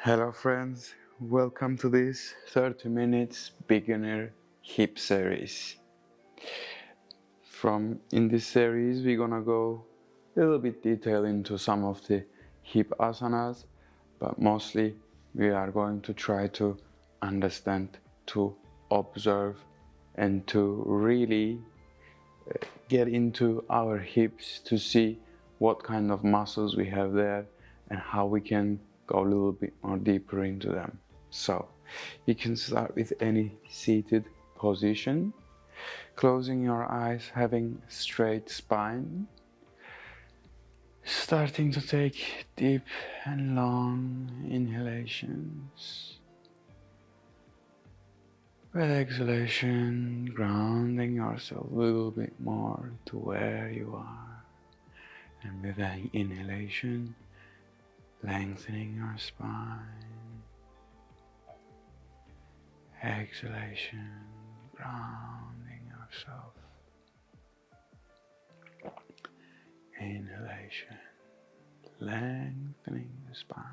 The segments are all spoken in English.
Hello friends, welcome to this 30 minutes beginner hip series. In this series we're gonna go a little bit detail into some of the hip asanas, but mostly we are going to try to understand, to observe and to really get into our hips to see what kind of muscles we have there and how we can go a little bit more deeper into them. So you can start with any seated position, closing your eyes, having straight spine, starting to take deep and long inhalations. With exhalation, grounding yourself a little bit more to where you are. And with an inhalation, lengthening your spine. Exhalation, grounding yourself. Inhalation, lengthening the spine.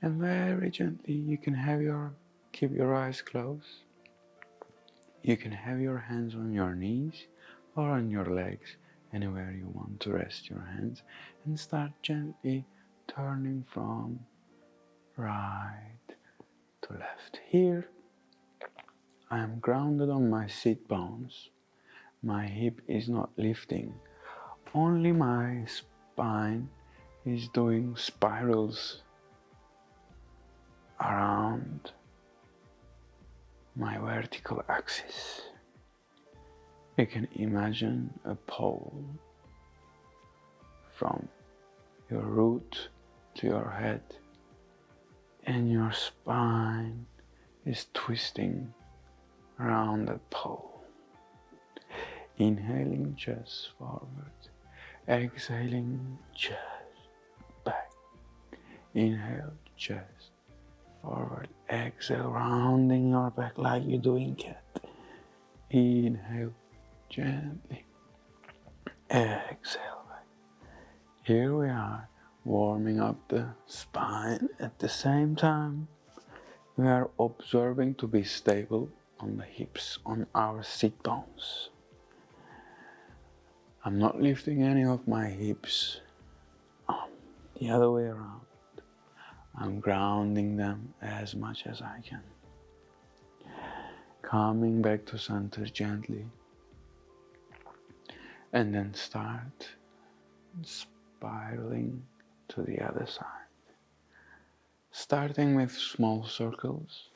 And very gently you can keep your eyes closed. You can have your hands on your knees or on your legs, anywhere you want to rest your hands, and start gently turning from right to left. Here I am grounded on my sit bones. My hip is not lifting. Only my spine is doing spirals around my vertical axis. You can imagine a pole from your root to your head, and your spine is twisting around that pole. Inhaling chest forward, exhaling chest back. Inhale chest forward, exhale, rounding your back like you're doing cat. Inhale gently, exhale back. Here we are, warming up the spine. At the same time, we are observing to be stable on the hips, on our sit bones. I'm not lifting any of my hips. The other way around. I'm grounding them as much as I can. Coming back to center gently. And then start spiraling to the other side. Starting with small circles.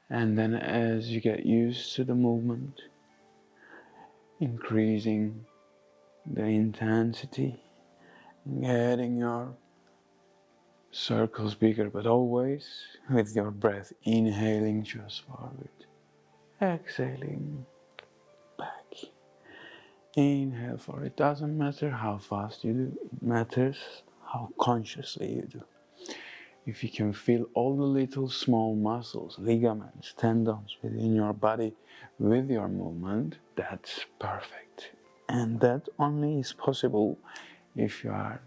And then as you get used to the movement, increasing the intensity, getting your circles bigger, but always with your breath, inhaling just forward, exhaling back. Inhale forward. It doesn't matter how fast you do, it matters how consciously you do. If you can feel all the little small muscles, ligaments, tendons within your body with your movement, that's perfect. And that only is possible if you are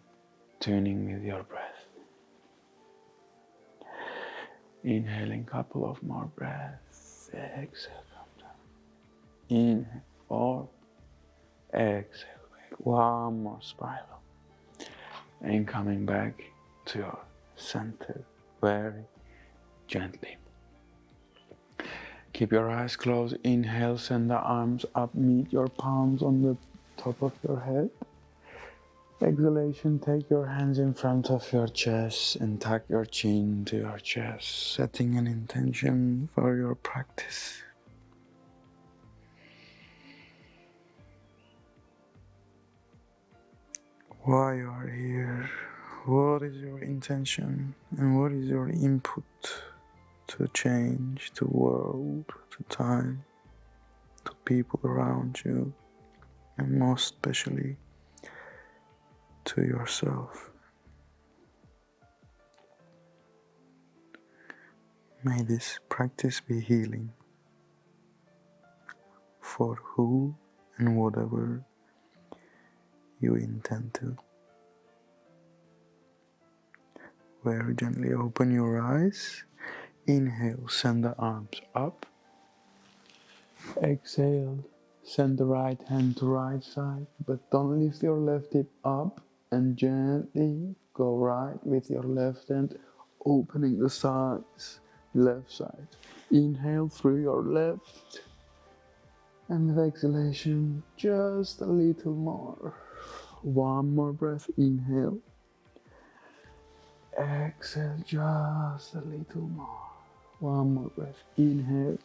tuning with your breath. Inhaling, couple of more breaths. Exhale, come down. Inhale, forward. Exhale, back. One more spiral. And coming back to your center very gently. Keep your eyes closed. Inhale, send the arms up, meet your palms on the top of your head. Exhalation, take your hands in front of your chest and tuck your chin to your chest, setting an intention for your practice. Why you are here? What is your intention? And what is your input to change the world, to time, to people around you, and most especially to yourself? May this practice be healing for who and whatever you intend to. Very gently open your eyes. Inhale, send the arms up. Exhale, send the right hand to right side, but don't lift your left hip up, and gently go right with your left hand, opening the sides, left side. Inhale through your left, and with exhalation, just a little more. One more breath, inhale. Exhale, just a little more. One more breath, inhale.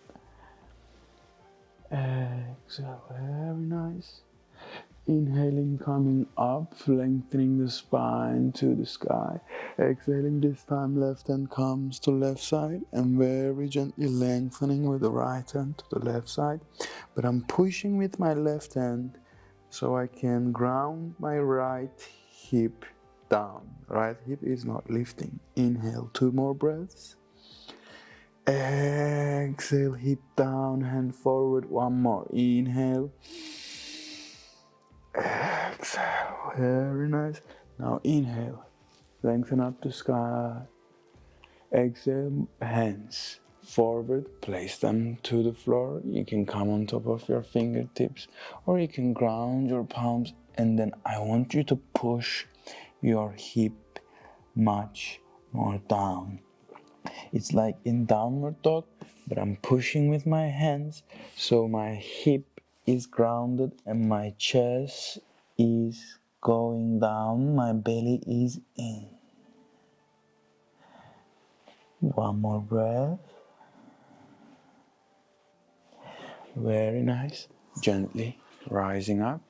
Exhale, very nice. Inhaling, coming up, lengthening the spine to the sky. Exhaling, this time left hand comes to left side and very gently lengthening with the right hand to the left side. But I'm pushing with my left hand so I can ground my right hip down. Right hip is not lifting. Inhale, 2 more breaths. Exhale, hip down, hand forward, 1 more. Inhale. Exhale, very nice. Now inhale, lengthen up the sky. Exhale, hands forward, place them to the floor. You can come on top of your fingertips or you can ground your palms, and then I want you to push your hip much more down. It's like in downward dog, but I'm pushing with my hands so my hip is grounded and my chest is going down, my belly is in. 1 more breath. Very nice. Gently rising up,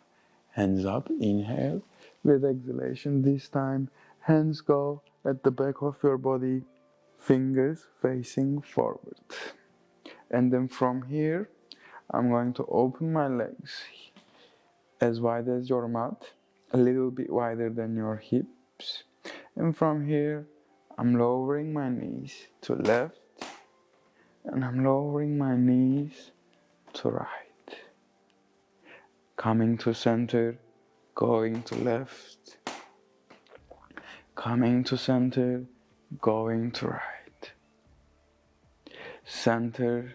hands up, inhale. With exhalation this time, hands go at the back of your body, fingers facing forward. And then from here, I'm going to open my legs as wide as your mat, a little bit wider than your hips. And from here, I'm lowering my knees to left, and I'm lowering my knees to right. Coming to center, going to left. Coming to center, going to right. Center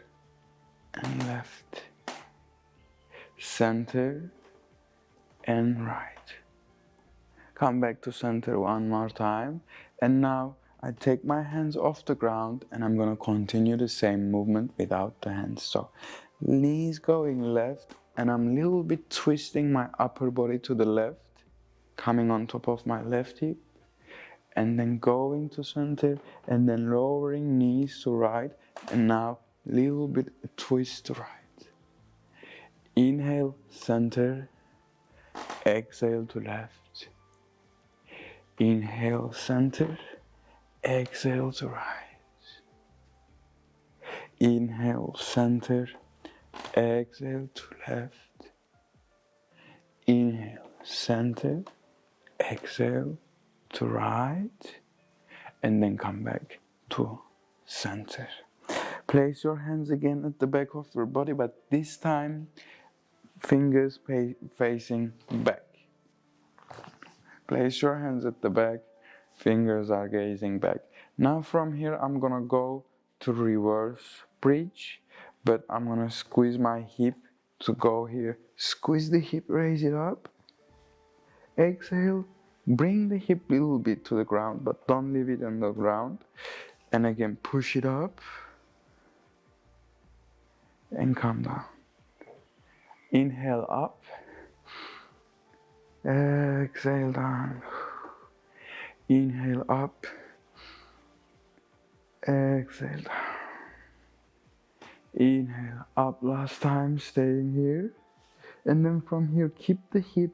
and left. Center and right. Come back to center 1 more time. And now I take my hands off the ground and I'm going to continue the same movement without the hands. So knees going left, and I'm a little bit twisting my upper body to the left, coming on top of my left hip, and then going to center, and then lowering knees to right, and now a little bit twist to right. Inhale, center, exhale to left. Inhale, center, exhale to right. Inhale, center, exhale to left. Inhale, center, exhale to right, and then come back to center. Place your hands again at the back of your body, but this time fingers facing back. Place your hands at the back, fingers are gazing back. Now from here I'm gonna go to reverse bridge, but I'm gonna squeeze my hip to go here. Squeeze the hip, raise it up. Exhale, bring the hip a little bit to the ground, but don't leave it on the ground. And again, push it up and come down. Inhale up, exhale down. Inhale up, exhale down. Inhale up, last time, staying here. And then from here, keep the hip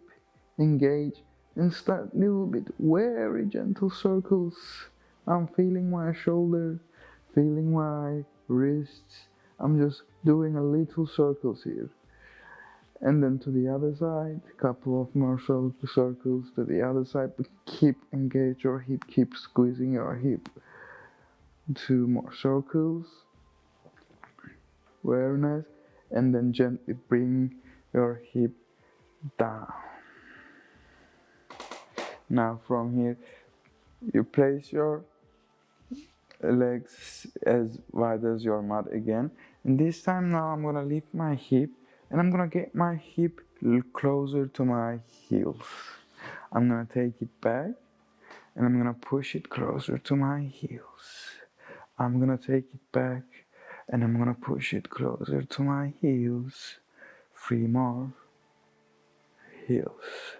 engaged and start a little bit very gentle circles. I'm feeling my shoulder, feeling my wrists. I'm just doing a little circles here. And then to the other side, a couple of more circles to the other side, but keep engage your hip, keep squeezing your hip. 2 more circles, very nice. And then gently bring your hip down. Now from here, you place your legs as wide as your mat again. And this time now I'm gonna lift my hip and I'm gonna get my hip closer to my heels. I'm gonna take it back and I'm gonna push it closer to my heels. I'm gonna take it back and I'm gonna push it closer to my heels. 3 more heels.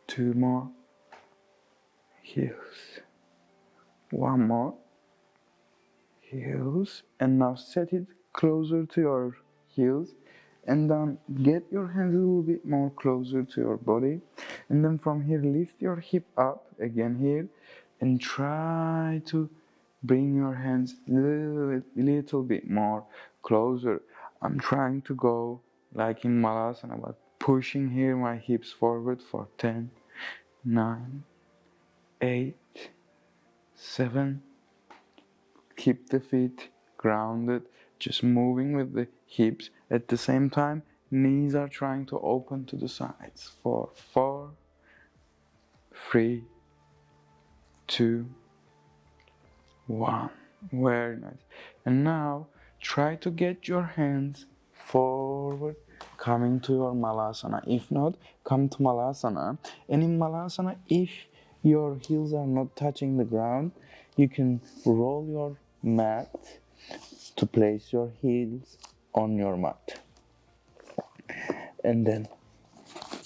2 more heels. 1 more heels. And now set it closer to your heels and then get your hands a little bit more closer to your body, and then from here lift your hip up again here and try to bring your hands a little bit more closer. I'm trying to go like in Malasana, but pushing here my hips forward for 10, 9, 8, 7. Keep the feet grounded, just moving with the hips. At the same time, knees are trying to open to the sides. 4, 4, 3, 2, 1. Very nice. And now try to get your hands forward, coming to your Malasana. If not, come to Malasana. And in Malasana, if your heels are not touching the ground, you can roll your mat to place your heels on your mat. And then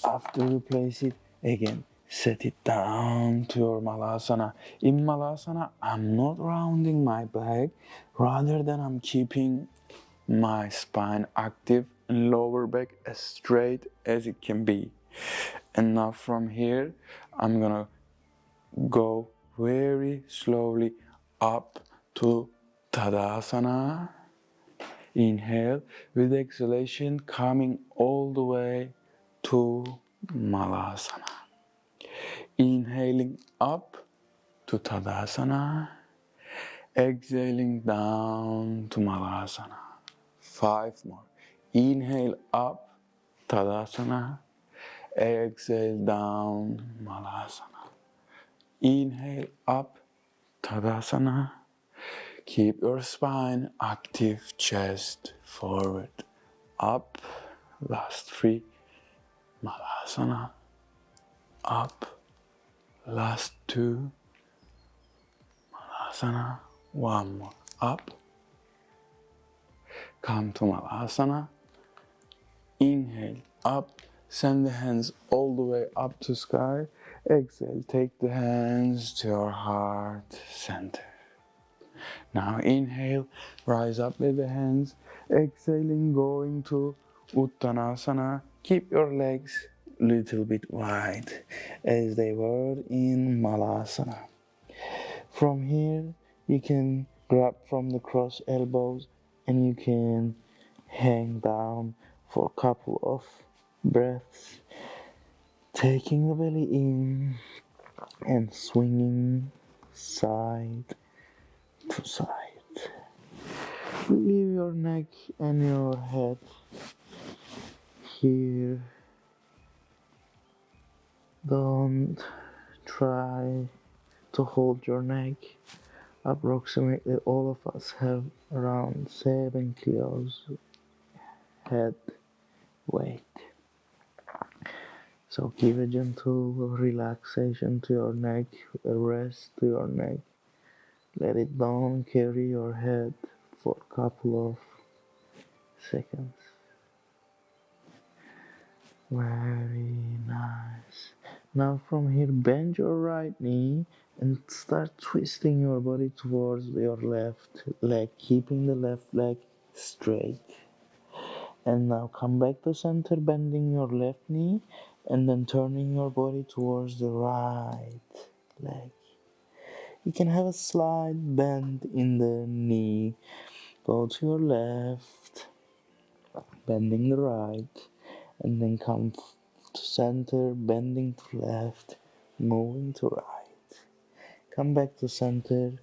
after you place it, again, set it down to your Malasana. In Malasana, I'm not rounding my back, rather than I'm keeping my spine active and lower back as straight as it can be. And now from here, I'm gonna go very slowly up to Tadasana. Inhale with exhalation, coming all the way to Malasana. Inhaling up to Tadasana, exhaling down to Malasana. 5 more. Inhale up, Tadasana, exhale down, Malasana. Inhale up, Tadasana. Keep your spine active, chest forward, up. Last 3, Malasana, up. Last 2, Malasana. 1 more, up. Come to Malasana. Inhale, up. Send the hands all the way up to sky. Exhale, take the hands to your heart center. Now inhale, rise up with the hands. Exhaling, going to Uttanasana. Keep your legs a little bit wide as they were in Malasana. From here, you can grab from the cross elbows and you can hang down for a couple of breaths, taking the belly in and swinging side to side. Leave your neck and your head here. Don't try to hold your neck. Approximately all of us have around 7 kilos head weight. So give a gentle relaxation to your neck, a rest to your neck. Let it down, carry your head for a couple of seconds. Very nice. Now from here, bend your right knee and start twisting your body towards your left leg, keeping the left leg straight. And now come back to center, bending your left knee and then turning your body towards the right leg. You can have a slight bend in the knee. Go to your left, bending the right, and then come to center, bending to left, moving to right. Come back to center,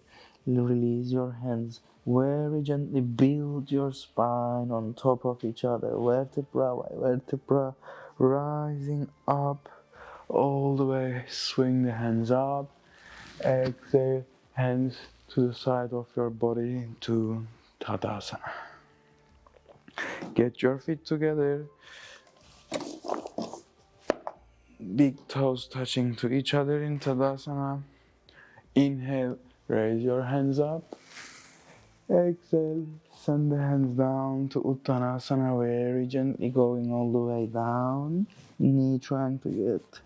release your hands. Very gently build your spine on top of each other, vertebra by vertebra, rising up all the way. Swing the hands up, exhale, hands to the side of your body to Tadasana. Get your feet together, big toes touching to each other in Tadasana. Inhale, raise your hands up. Exhale, send the hands down to Uttanasana, very gently going all the way down.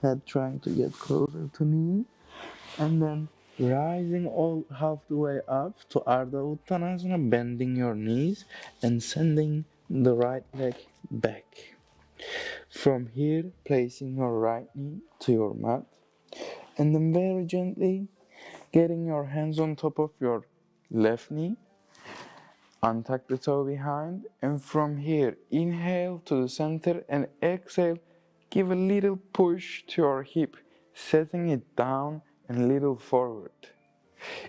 Head trying to get closer to knee. And then rising all half the way up to Ardha Uttanasana, bending your knees and sending the right leg back. From here, placing your right knee to your mat. And then very gently getting your hands on top of your left knee. Untuck the toe behind, and from here, inhale to the center and exhale. Give a little push to your hip, setting it down and a little forward.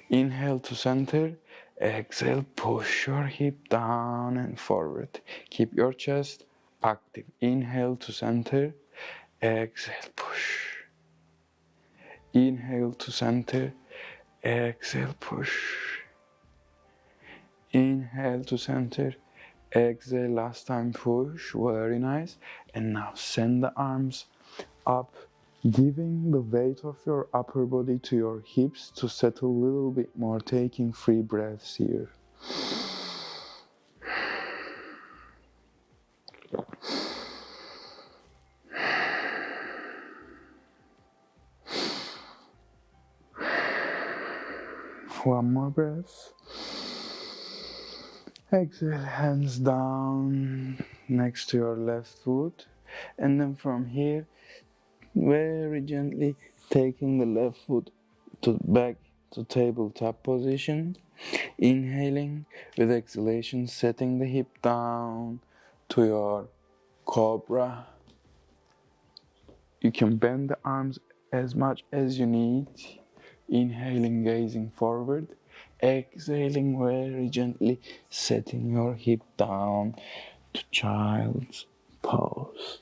Inhale to center, exhale, push your hip down and forward. Keep your chest active. Inhale to center, exhale, push. Inhale to center, exhale, push. Inhale to center, exhale, last time push, very nice. And now send the arms up, giving the weight of your upper body to your hips to settle a little bit more, taking 3 breaths here. One more breath. Exhale, hands down next to your left foot. And then from here, very gently taking the left foot back to tabletop position. Inhaling with exhalation, setting the hip down to your cobra. You can bend the arms as much as you need. Inhaling, gazing forward. Exhaling very gently, setting your hip down to child's pose.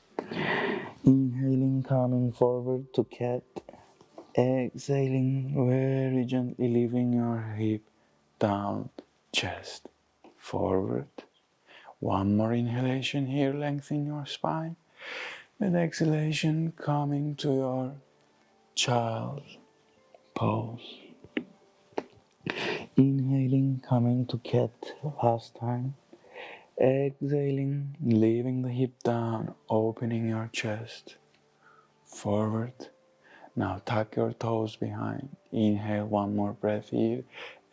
Inhaling, coming forward to cat. Exhaling very gently, leaving your hip down, chest forward. One more inhalation here, lengthen your spine. With exhalation, coming to your child pose. Inhaling, coming to cat last time. Exhaling, leaving the hip down, opening your chest forward. Now tuck your toes behind. Inhale, one more breath here.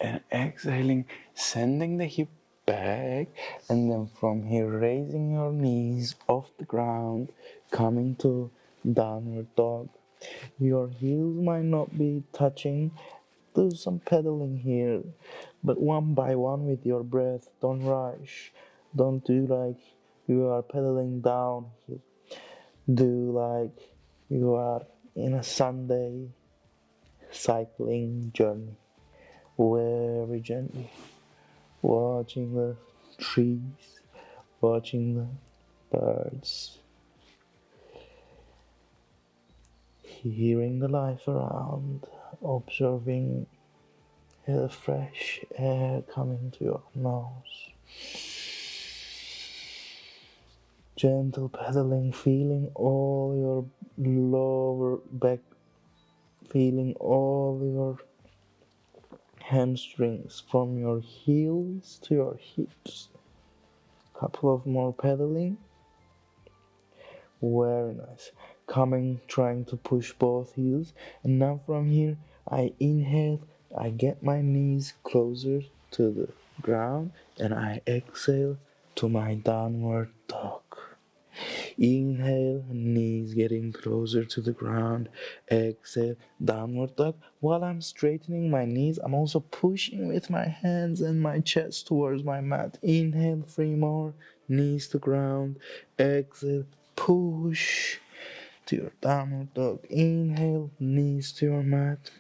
And exhaling, sending the hip back. And then from here, raising your knees off the ground, coming to downward dog. Your heels might not be touching. Do some pedaling here, but one by one with your breath. Don't rush. Don't do like you are pedaling downhill. Do like you are in a Sunday cycling journey. Very gently. Watching the trees, watching the birds. Hearing the life around, observing the fresh air coming to your nose. Gentle pedaling, feeling all your lower back, feeling all your hamstrings from your heels to your hips. Couple of more pedaling. Very nice. Coming, trying to push both heels. And now from here, I inhale, I get my knees closer to the ground, and I exhale to my downward dog. Inhale, knees getting closer to the ground. Exhale, downward dog. While I'm straightening my knees, I'm also pushing with my hands and my chest towards my mat. Inhale, 3 more. Knees to ground. Exhale, push to your downward dog. Inhale, knees to your mat.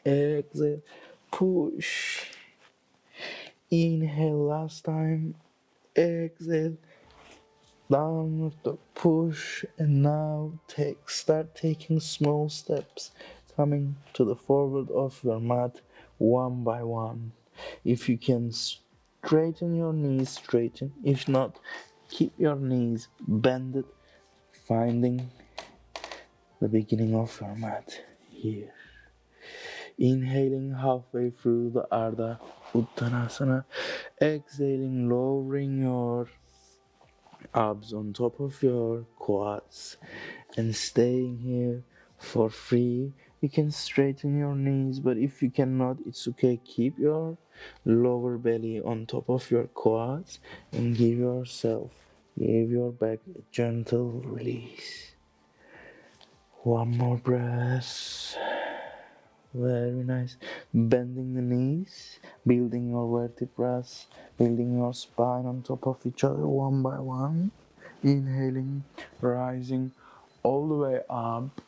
Exhale, push. Inhale, last time. Exhale, downward dog, push. And now start taking small steps, coming to the forward of your mat one by one. If you can straighten your knees, straighten. If not, keep your knees bended, finding the beginning of your mat here. Inhaling halfway through the Ardha Uttanasana. Exhaling, lowering your abs on top of your quads and staying here for free. You can straighten your knees, but if you cannot, it's okay. Keep your lower belly on top of your quads and give your back a gentle release. One more breath. Very nice. Bending the knees, building your vertebrae, building your spine on top of each other one by one. Inhaling, rising all the way up.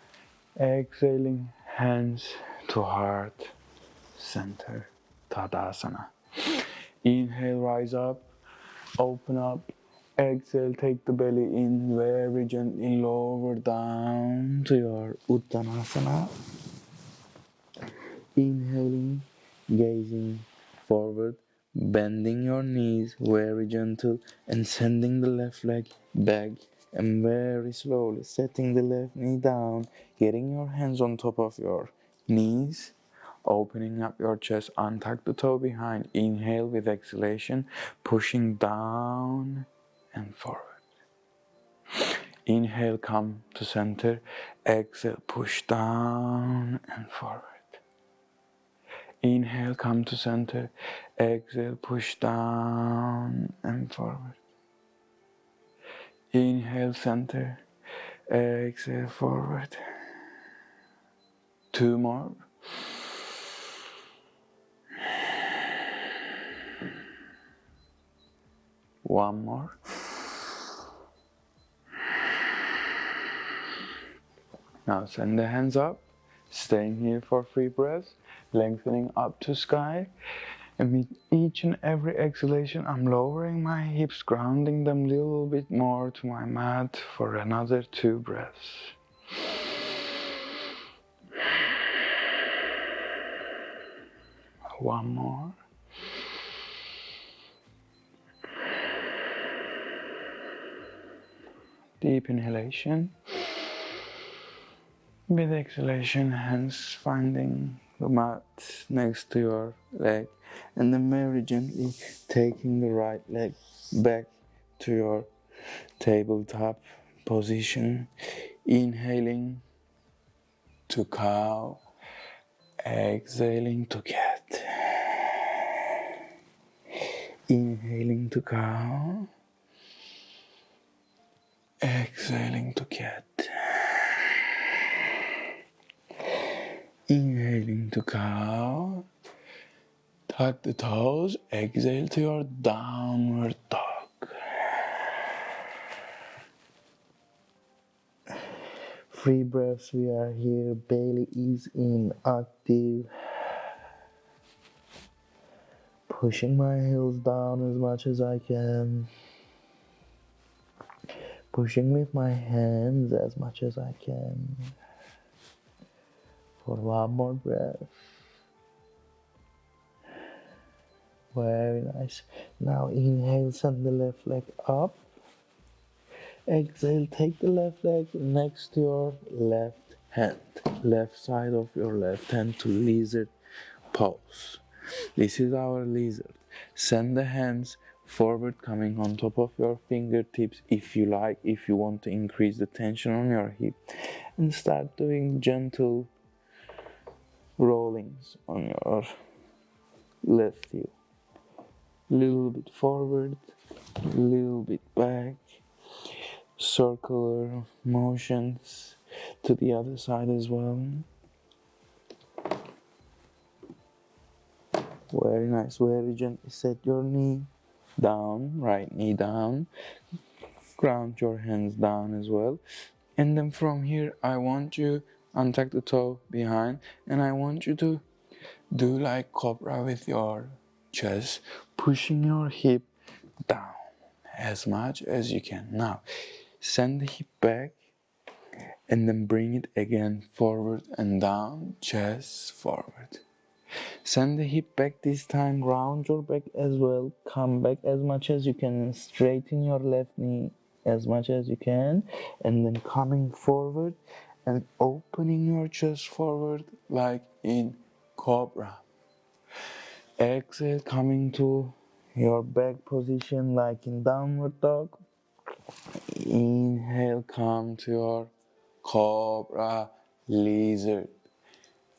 Exhaling, hands to heart, center, Tadasana. Inhale, rise up, open up. Exhale, take the belly in, very gently lower down to your Uttanasana. Inhaling, gazing forward, bending your knees, very gentle, and sending the left leg back, and very slowly setting the left knee down, getting your hands on top of your knees, opening up your chest, untuck the toe behind, inhale with exhalation, pushing down and forward. Inhale, come to center, exhale, push down and forward. Inhale, come to center. Exhale, push down and forward. Inhale, center. Exhale, forward. Two more. One more. Now send the hands up. Staying here for 3 breaths. Lengthening up to sky. And with each and every exhalation, I'm lowering my hips, grounding them a little bit more to my mat for another 2 breaths. One more. Deep inhalation. With exhalation, hands finding the mat next to your leg, and then very gently taking the right leg back to your tabletop position. Inhaling to cow, exhaling to cat. Inhaling to cow, exhaling to cat. Inhaling to cow, tuck the toes, exhale to your downward dog. 3 breaths, we are here, belly is in, active. Pushing my heels down as much as I can. Pushing with my hands as much as I can. For one more breath. Very nice. Now inhale, send the left leg up. Exhale, take the left leg next to your left hand. Left side of your left hand to lizard pose. This is our lizard. Send the hands forward, coming on top of your fingertips if you like, if you want to increase the tension on your hip. And start doing gentle rollings on your left heel. Little bit forward, little bit back, circular motions to the other side as well. Very nice, very gently set your knee down, right knee down, ground your hands down as well. And then from here, I want you untuck the toe behind, and I want you to do like cobra with your chest, pushing your hip down as much as you can. Now, send the hip back and then bring it again forward and down, chest forward. Send the hip back this time, round your back as well, come back as much as you can, straighten your left knee as much as you can, and then coming forward and opening your chest forward like in cobra. Exhale, coming to your back position like in downward dog. Inhale, come to your cobra lizard.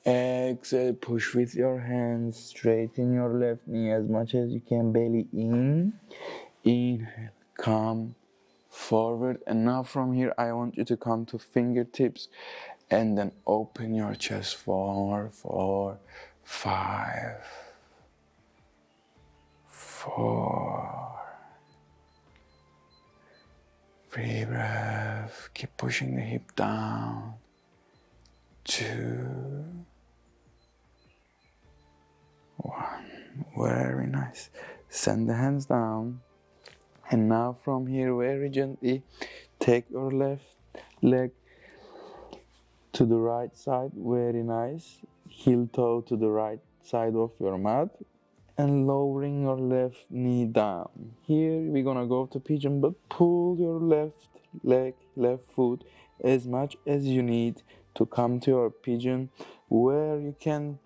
Exhale, push with your hands, straighten your left knee as much as you can, belly in. Inhale, come forward, and now from here I want you to come to fingertips and then open your chest. 4, 5, 4. Free breath, keep pushing the hip down. 2, 1. Very nice. Send the hands down. And now from here, very gently, take your left leg to the right side. Very nice. Heel toe to the right side of your mat. And lowering your left knee down. Here we're gonna go to pigeon, but pull your left leg, left foot as much as you need to come to your pigeon, where you can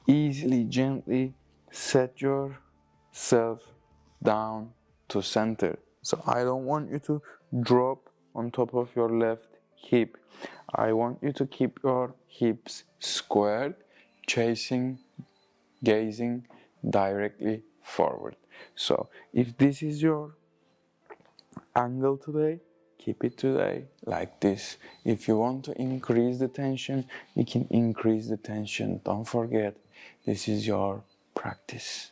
easily, gently set yourself down to center. So I don't want you to drop on top of your left hip. I want you to keep your hips squared, gazing directly forward. So if this is your angle today, keep it today like this. If you want to increase the tension, you can increase the tension. Don't forget, this is your practice.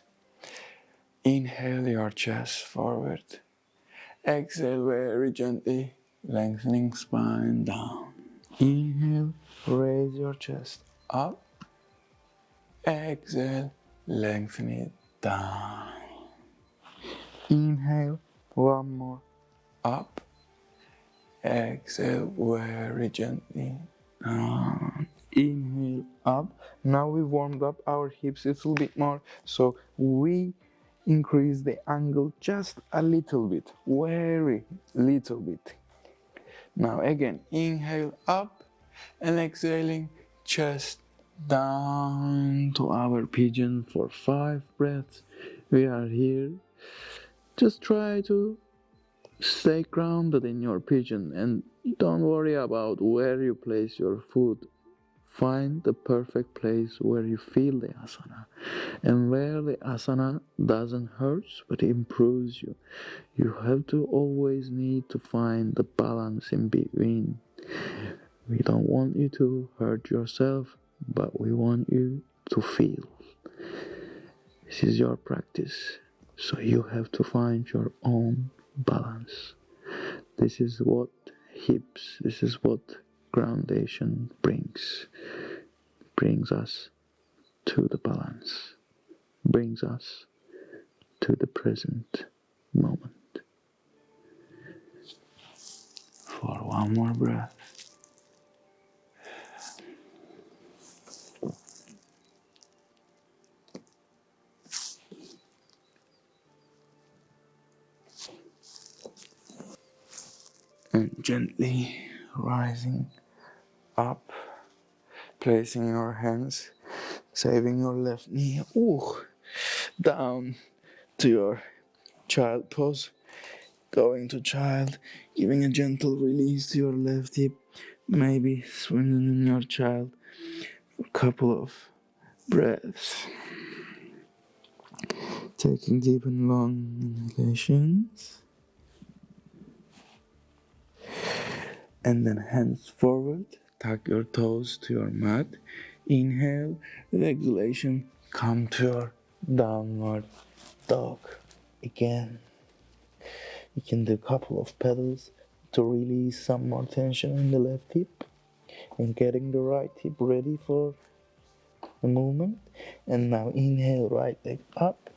Inhale your chest forward. Exhale very gently, lengthening spine down. Inhale, raise your chest up. Exhale, lengthen it down. Inhale, one more, up. Exhale very gently down. Inhale, up. Now we warmed up our hips a little bit more, so we increase the angle just a little bit, very little bit. Now again, inhale up and exhaling, chest down to our pigeon for 5 breaths. We are here. Just try to stay grounded in your pigeon and don't worry about where you place your foot. Find the perfect place where you feel the asana, and where the asana doesn't hurt but improves you. You have to always need to find the balance in between. We don't want you to hurt yourself, but we want you to feel. This is your practice, so you have to find your own balance. This is what hips, this is what groundation brings us to the balance, brings us to the present moment. For one more breath. And gently rising up, placing your hands, saving your left knee, down to your child pose, going to child, giving a gentle release to your left hip, maybe swinging in your child for a couple of breaths. Taking deep and long inhalations. And then hands forward, tuck your toes to your mat. Inhale, with exhalation, come to your downward dog. Again, you can do a couple of pedals to release some more tension in the left hip and getting the right hip ready for the movement. And now inhale, right leg up.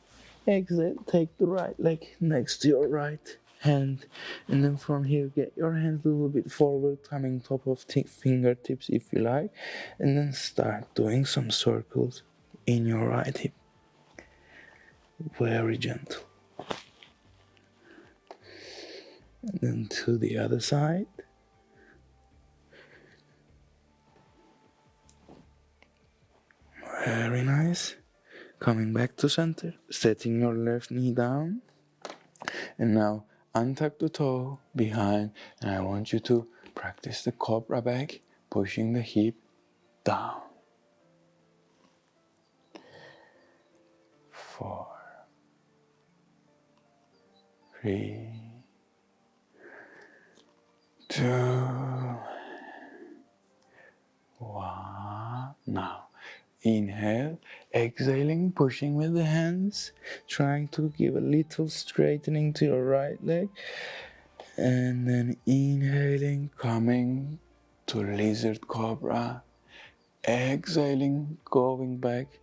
Exhale, take the right leg next to your right hand, and then from here get your hands a little bit forward, coming top of fingertips if you like, and then start doing some circles in your right hip. Very gentle. And then to the other side. Very nice. Coming back to center, setting your left knee down. And now untuck the toe behind, and I want you to practice the cobra back, pushing the hip down. 4, 3, 2, 1. Now inhale, exhaling, pushing with the hands, trying to give a little straightening to your right leg. And then inhaling, coming to lizard cobra. Exhaling, going back,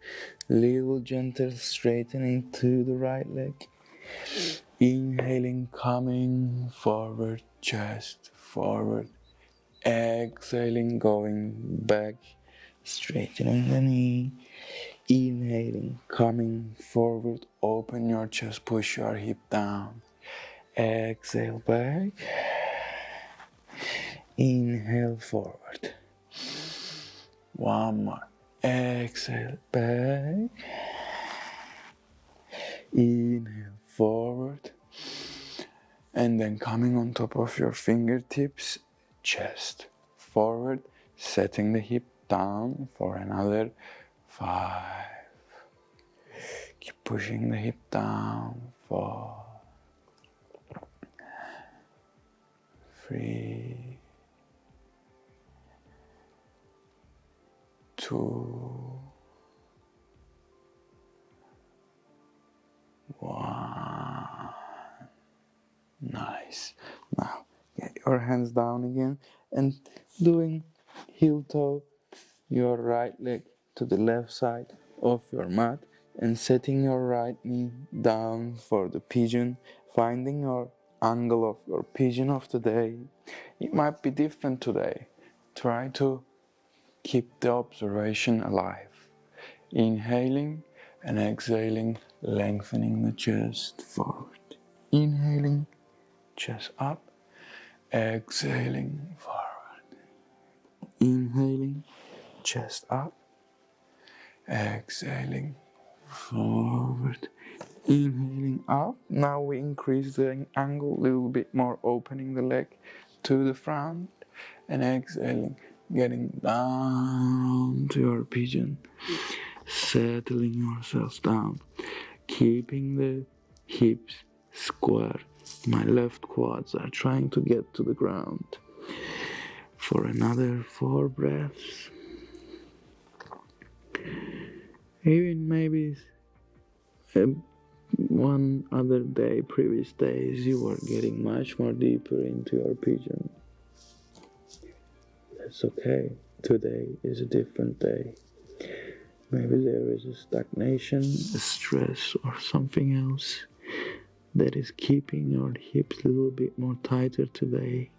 little gentle straightening to the right leg. Inhaling, coming forward, chest forward. Exhaling, going back, straightening the knee. Inhaling, coming forward, open your chest, push your hip down. Exhale back. Inhale forward. One more. Exhale back. Inhale forward. And then coming on top of your fingertips, chest forward, setting the hip down for another 5. Keep pushing the hip down. 4, 3, 2, 1. Nice. Now get your hands down again and doing heel toe your right leg to the left side of your mat and setting your right knee down for the pigeon, finding your angle of your pigeon of the day. It might be different today. Try to keep the observation alive. Inhaling and exhaling, lengthening the chest forward. Inhaling, chest up. Exhaling, forward. Inhaling, chest up. Exhaling, forward. Inhaling up. Now we increase the angle a little bit more, opening the leg to the front. And exhaling, getting down to your pigeon. Settling yourself down. Keeping the hips square. My left quads are trying to get to the ground. For another 4 breaths. Even maybe one other day, previous days, you were getting much more deeper into your pigeon. That's okay. Today is a different day. Maybe there is a stagnation, a stress, or something else that is keeping your hips a little bit more tighter today.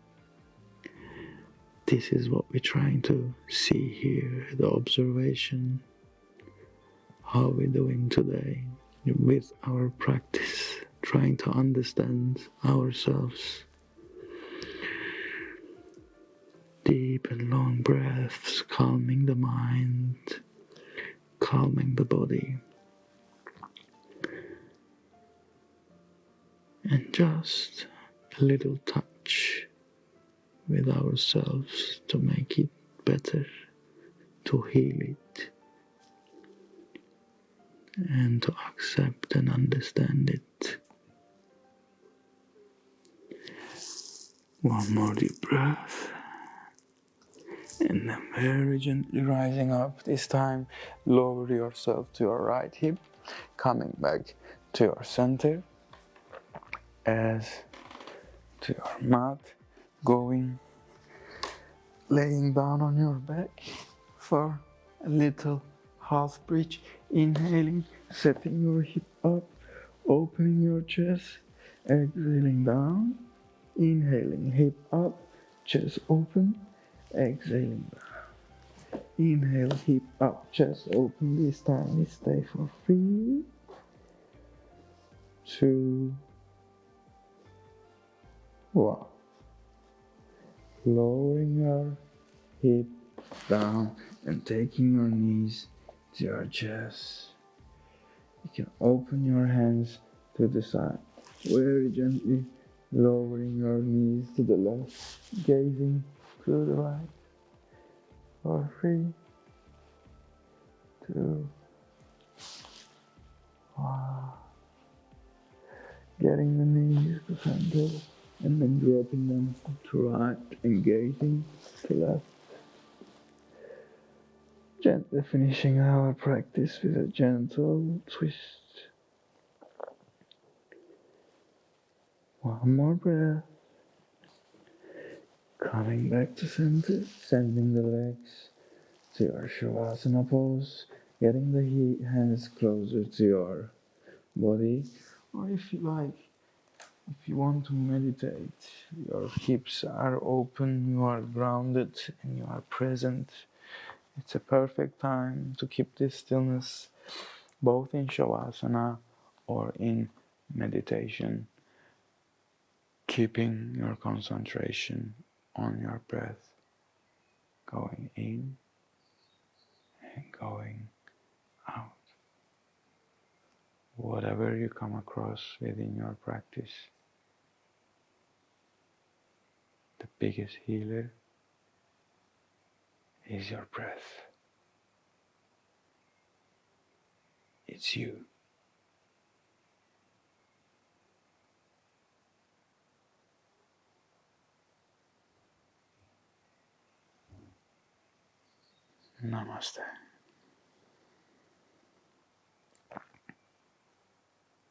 This is what we're trying to see here, the observation, how we're doing today with our practice, trying to understand ourselves. Deep and long breaths, calming the mind, calming the body. And just a little touch with ourselves to make it better, to heal it, and to accept and understand it. One more deep breath. And then very gently rising up. This time, lower yourself to your right hip, coming back to your center, as to your mat, going, laying down on your back for a little half bridge. Inhaling, setting your hip up, opening your chest, exhaling down, inhaling, hip up, chest open, exhaling down. Inhale, hip up, chest open. This time we stay for 3, 2, 1. Lowering your hip down and taking your knees to your chest. You can open your hands to the side, very gently lowering your knees to the left, gazing to the right. For 3, 2, 1. Getting the knees to center and then dropping them to right and gazing to left. Gently finishing our practice with a gentle twist. One more breath. Coming back to center, sending the legs to your Shavasana pose, getting the hands closer to your body, or if you like, if you want to meditate, your hips are open, you are grounded, and you are present. It's a perfect time to keep this stillness, both in Shavasana or in meditation, keeping your concentration on your breath, going in and going out. Whatever you come across within your practice, the biggest healer is your breath. It's you. Namaste.